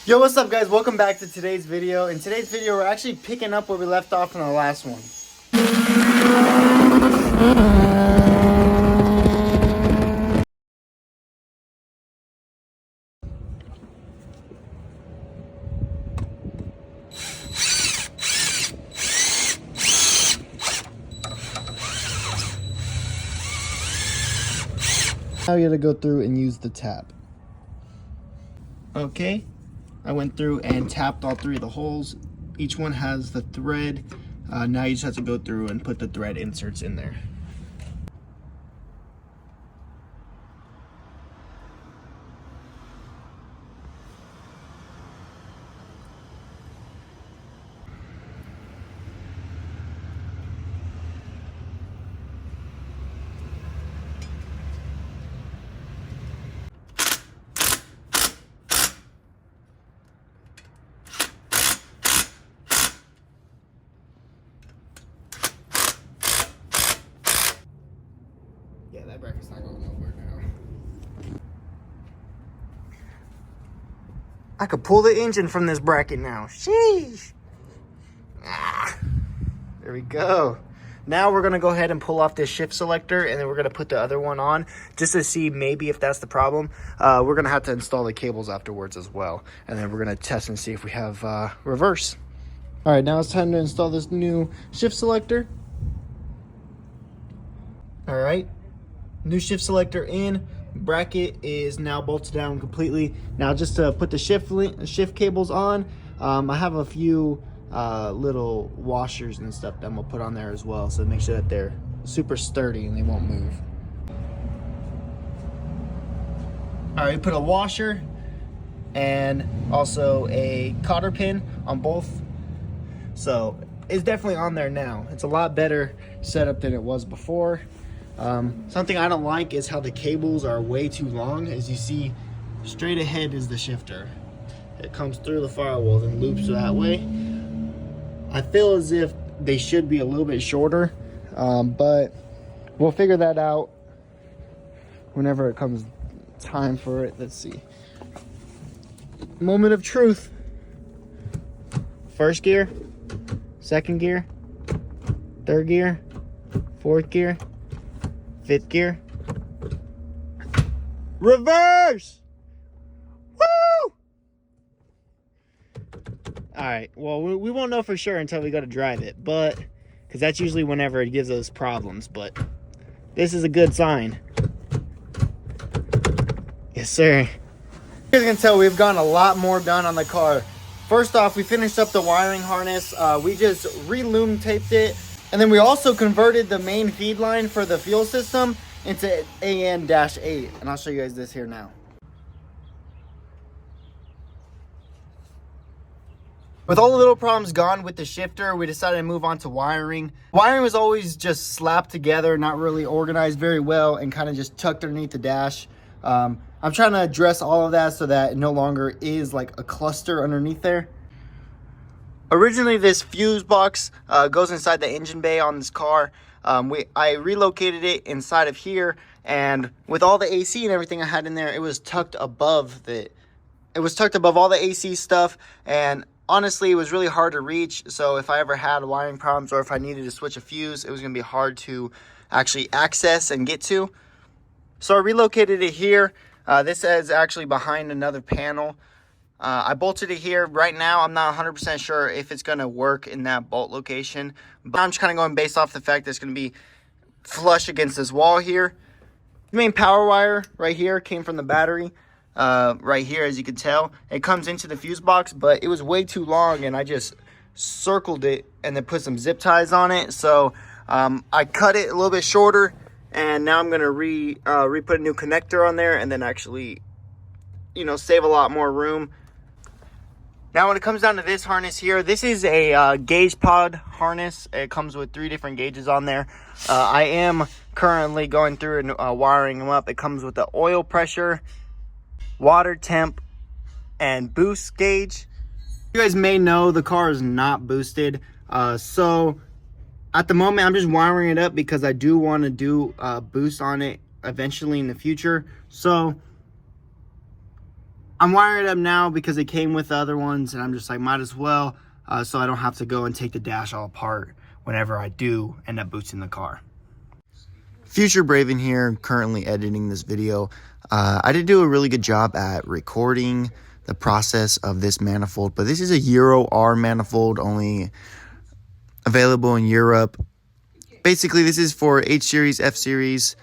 Yo, what's up guys? Welcome back to today's video. In today's video, we're actually picking up where we left off in the last one. Now you gotta go through and use the tap. Okay, I went through and tapped all three of the holes. Each one has the thread. Now you just have to go through and put the thread inserts in there. Yeah, that bracket's not going nowhere now. I could pull the engine from this bracket now. Sheesh. There we go. Now we're gonna go ahead and pull off this shift selector, and then we're gonna put the other one on just to see maybe if that's the problem. We're gonna have to install the cables afterwards as well, and then we're gonna test and see if we have reverse. All right, now it's time to install this new shift selector. All right. New shift selector in, bracket is now bolted down completely. Now just to put the shift cables on, I have a few little washers and stuff that I'm gonna put on there as well, so make sure that they're super sturdy and they won't move. All right, put a washer and also a cotter pin on both, so it's definitely on there now. It's a lot better setup than it was before. Something I don't like is how the cables are way too long. As you see, straight ahead is the shifter. It comes through the firewalls and loops that way. I feel as if they should be a little bit shorter, but we'll figure that out whenever it comes time for it. Let's see. Moment of truth. First gear, second gear, third gear, fourth gear, fifth gear, reverse. Woo! All right, well, we won't know for sure until we go to drive it, but because that's usually whenever it gives us problems, but this is a good sign. Yes, sir. You guys can tell we've gotten a lot more done on the car. First off, we finished up the wiring harness. We just re-lume taped it. And then we also converted the main feed line for the fuel system into AN-8. And I'll show you guys this here now. With all the little problems gone with the shifter, we decided to move on to wiring. Wiring was always just slapped together, not really organized very well, and kind of just tucked underneath the dash. I'm trying to address all of that so that it no longer is like a cluster underneath there. Originally, this fuse box goes inside the engine bay on this car. I relocated it inside of here, and with all the AC and everything I had in there, it was tucked above all the AC stuff, and honestly, it was really hard to reach. So if I ever had wiring problems or if I needed to switch a fuse, it was gonna be hard to actually access and get to. So I relocated it here. This is actually behind another panel. I bolted it here. Right now, I'm not 100% sure if it's going to work in that bolt location. But I'm just kind of going based off the fact that it's going to be flush against this wall here. The main power wire right here came from the battery. Right here, as you can tell. It comes into the fuse box, but it was way too long, and I just circled it and then put some zip ties on it. So I cut it a little bit shorter, and now I'm going to re-put a new connector on there and then actually, save a lot more room. Now, when it comes down to this harness here, this is a gauge pod harness. It comes with 3 different gauges on there. I am currently going through and wiring them up. It comes with the oil pressure, water temp, and boost gauge. You guys may know the car is not boosted. So at the moment, I'm just wiring it up because I do want to do a boost on it eventually in the future. So I'm wiring it up now because it came with the other ones, and I'm just like, might as well, so I don't have to go and take the dash all apart whenever I do end up boosting the car. Future Braven here, currently editing this video. I did do a really good job at recording the process of this manifold, but this is a Euro R manifold, only available in Europe. Basically, this is for H series, F series.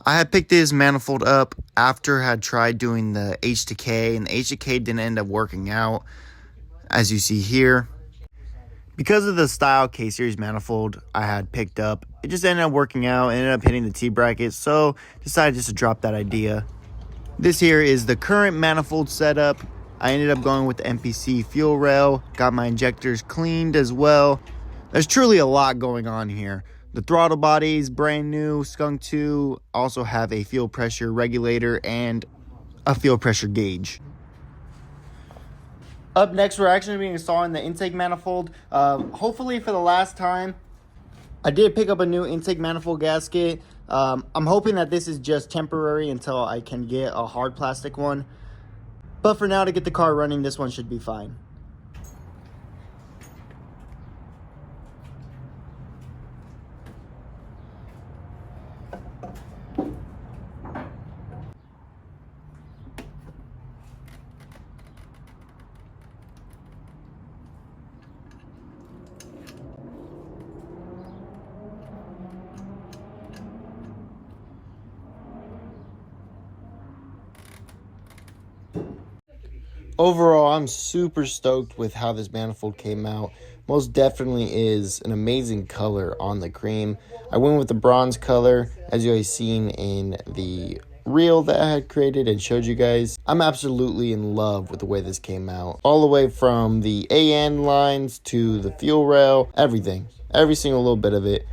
I had picked this manifold up after I had tried doing the H to K, and the H to K didn't end up working out, as you see here. Because of the style K series manifold I had picked up, it just ended up working out, ended up hitting the T-bracket, so decided just to drop that idea. This here is the current manifold setup. I ended up going with the MPC fuel rail, got my injectors cleaned as well. There's truly a lot going on here. The throttle body is brand new, Skunk 2, also have a fuel pressure regulator and a fuel pressure gauge. Up next, we're actually going to be installing the intake manifold. Hopefully for the last time. I did pick up a new intake manifold gasket. I'm hoping that this is just temporary until I can get a hard plastic one. But for now, to get the car running, this one should be fine. Overall, I'm super stoked with how this manifold came out. Most definitely is an amazing color on the cream. I went with the bronze color, as you guys seen in the reel that I had created and showed you guys. I'm absolutely in love with the way this came out. All the way from the AN lines to the fuel rail, everything. Every single little bit of it.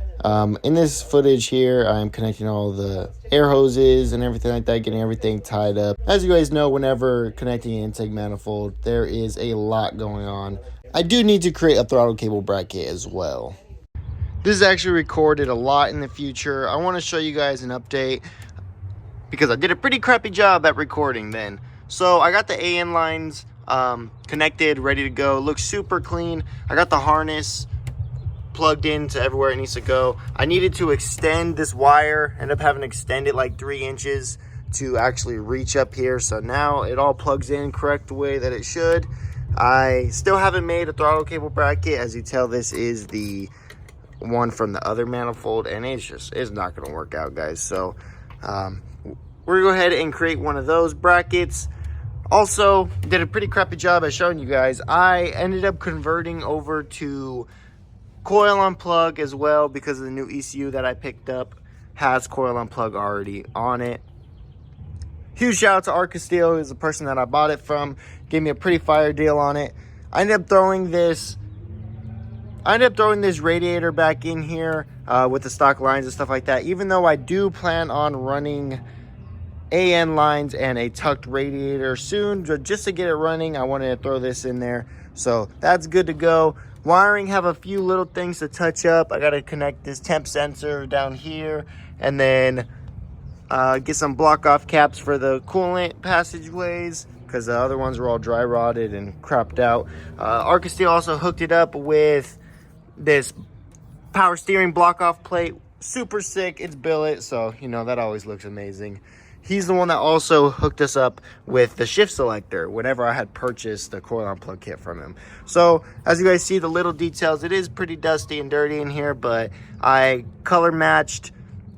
In this footage here, I'm connecting all the air hoses and everything like that, getting everything tied up. As you guys know, whenever connecting an intake manifold, there is a lot going on. I do need to create a throttle cable bracket as well. This is actually recorded a lot in the future. I want to show you guys an update because I did a pretty crappy job at recording then. So I got the AN lines connected, ready to go. Looks super clean. I got the harness plugged into everywhere it needs to go. I needed to extend this wire, ended up having to extend it like 3 inches to actually reach up here. So now it all plugs in correct the way that it should. I still haven't made a throttle cable bracket. As you tell, this is the one from the other manifold, and it's not going to work out, guys. So we're going to go ahead and create one of those brackets. Also, did a pretty crappy job at showing you guys. I ended up converting over to coil on plug as well because of the new ECU that I picked up has coil on plug already on it. Huge shout out to Arcasteel, who's the person that I bought it from. Gave me a pretty fire deal on it. I ended up throwing this radiator back in here with the stock lines and stuff like that. Even though I do plan on running AN lines and a tucked radiator soon, just to get it running, I wanted to throw this in there. So that's good to go. Wiring, have a few little things to touch up. I got to connect this temp sensor down here, and then get some block off caps for the coolant passageways because the other ones were all dry rotted and crapped out. Arcasteel also hooked it up with this power steering block off plate. Super sick. It's billet, so you know that always looks amazing. He's the one that also hooked us up with the shift selector whenever I had purchased the coil on plug kit from him. So as you guys see, the little details, it is pretty dusty and dirty in here, but I color matched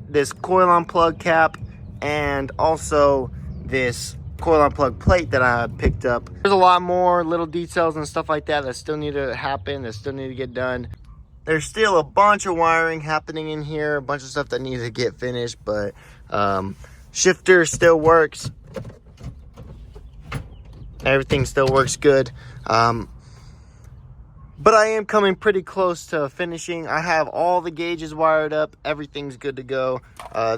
this coil on plug cap and also this coil on plug plate that I picked up. There's a lot more little details and stuff like that still need to happen, that still need to get done. There's still a bunch of wiring happening in here, a bunch of stuff that needs to get finished, but shifter still works. Everything still works good. But I am coming pretty close to finishing. I have all the gauges wired up. Everything's good to go.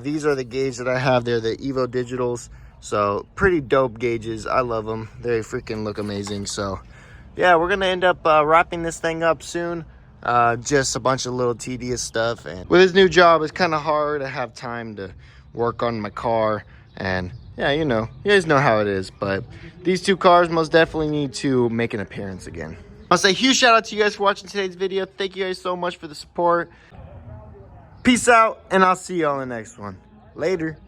These are the gauges that I have. They're the Evo Digitals. So pretty dope gauges. I love them. They freaking look amazing. So yeah, we're going to end up wrapping this thing up soon. Just a bunch of little tedious stuff. And with this new job, it's kind of hard to have time to work on my car and yeah, you know, you guys know how it is. But these two cars most definitely need to make an appearance again. I'll say a huge shout out to you guys for watching today's video. Thank you guys so much for the support. Peace out, and I'll see you all in the next one. Later.